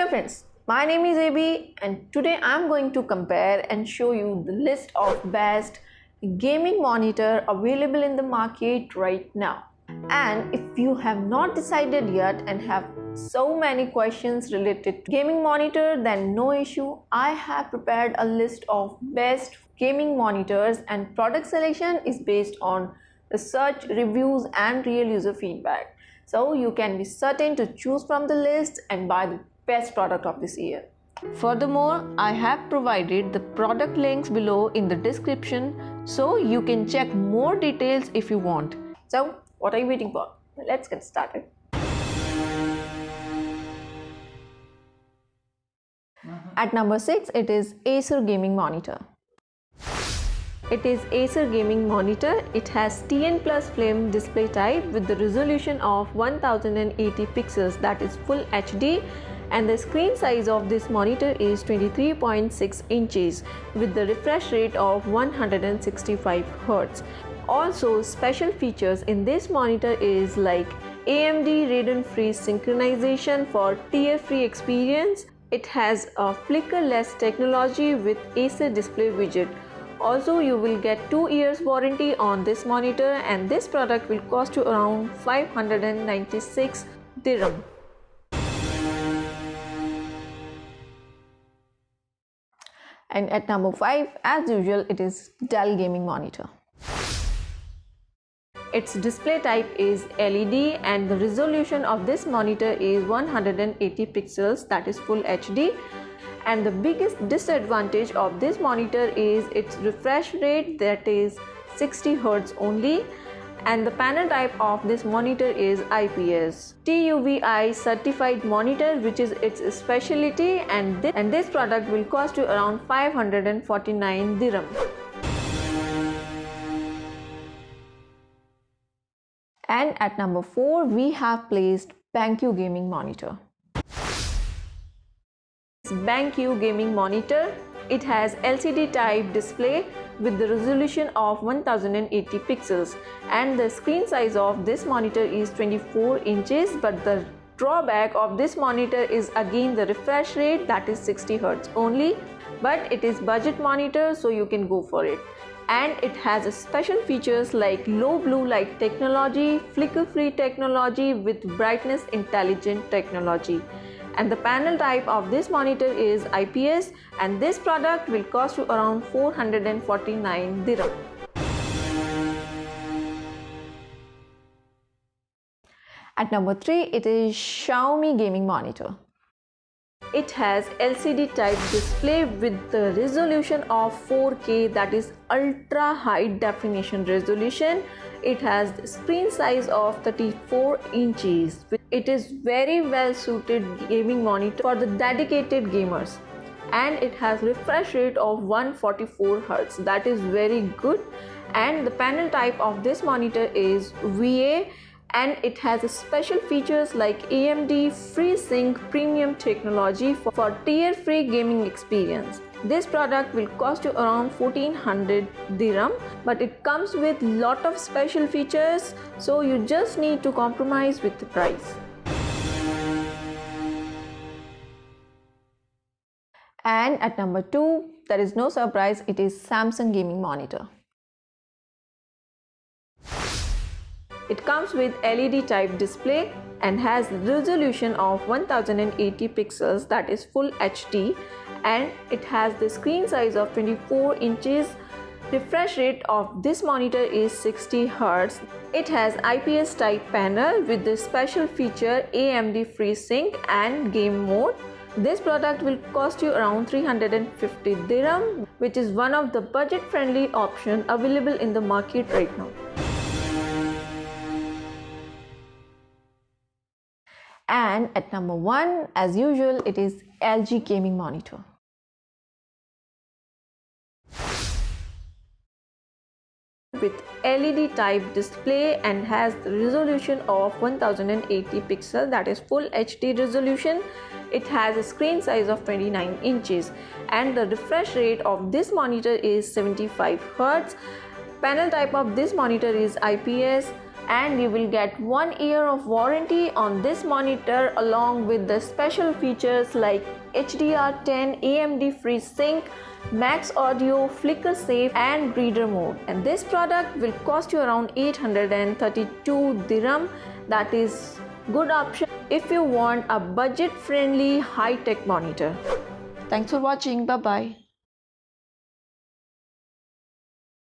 Hello friends, my name is AB and today I am going to compare and show you the list of best gaming monitor available in the market right now. And if you have not decided yet and have so many questions related to gaming monitor, then no issue. I have prepared a list of best gaming monitors and product selection is based on research, reviews and real user feedback. So you can be certain to choose from the list and buy the best product of this year. Furthermore, I have provided the product links below in the description so you can check more details if you want. So what are you waiting for? Let's get started. At number 6, it is Acer Gaming Monitor. It is Acer Gaming Monitor. It has TN Plus Flame display type with the resolution of 1080 pixels, that is full HD, and the screen size of this monitor is 23.6 inches with the refresh rate of 165 Hz. Also, special features in this monitor is like AMD Radeon Freeze synchronization for tear-free experience. It has a flicker-less technology with Acer display widget. Also, you will get 2 years warranty on this monitor and this product will cost you around 596 dirham. And at number 5, as usual, it is Dell Gaming Monitor. Its display type is LED and the resolution of this monitor is 180 pixels, that is full HD. And the biggest disadvantage of this monitor is its refresh rate, that is 60 Hz only. And the panel type of this monitor is IPS TUVI certified monitor, which is its specialty, and this product will cost you around 549 dirham. And at number 4, we have placed BenQ Gaming Monitor. BenQ Gaming Monitor. It has LCD type display with the resolution of 1080 pixels and the screen size of this monitor is 24 inches, but the drawback of this monitor is again the refresh rate, that is 60 Hz only, but it is budget monitor so you can go for it. And it has special features like low blue light technology, flicker free technology with brightness intelligent technology. And the panel type of this monitor is IPS and this product will cost you around 449 dirham. At number 3, it is Xiaomi Gaming Monitor. It has LCD type display with the resolution of 4K, that is ultra high definition resolution. It has the screen size of 34 inches. It is very well suited gaming monitor for the dedicated gamers. And it has refresh rate of 144 Hz, that is very good. And the panel type of this monitor is VA. And it has special features like AMD FreeSync premium technology for tear-free gaming experience. This product will cost you around 1400 dirham, but it comes with lot of special features, so you just need to compromise with the price. And at number 2, there is no surprise, it is Samsung Gaming Monitor. It comes with LED type display and has resolution of 1080 pixels, that is full HD, and it has the screen size of 24 inches. Refresh rate of this monitor is 60 Hz. It has IPS type panel with the special feature AMD FreeSync and game mode. This product will cost you around 350 dirham, which is one of the budget friendly option available in the market right now. And at number 1, as usual, it is LG Gaming Monitor. With LED type display and has the resolution of 1080 pixels, that is full HD resolution. It has a screen size of 29 inches and the refresh rate of this monitor is 75 Hz. Panel type of this monitor is IPS. and you will get 1 year of warranty on this monitor along with the special features like HDR10, AMD FreeSync, Max Audio, Flicker Safe and Reader Mode. And this product will cost you around 832 dirham. That is good option if you want a budget friendly high-tech monitor. Thanks for watching. Bye bye.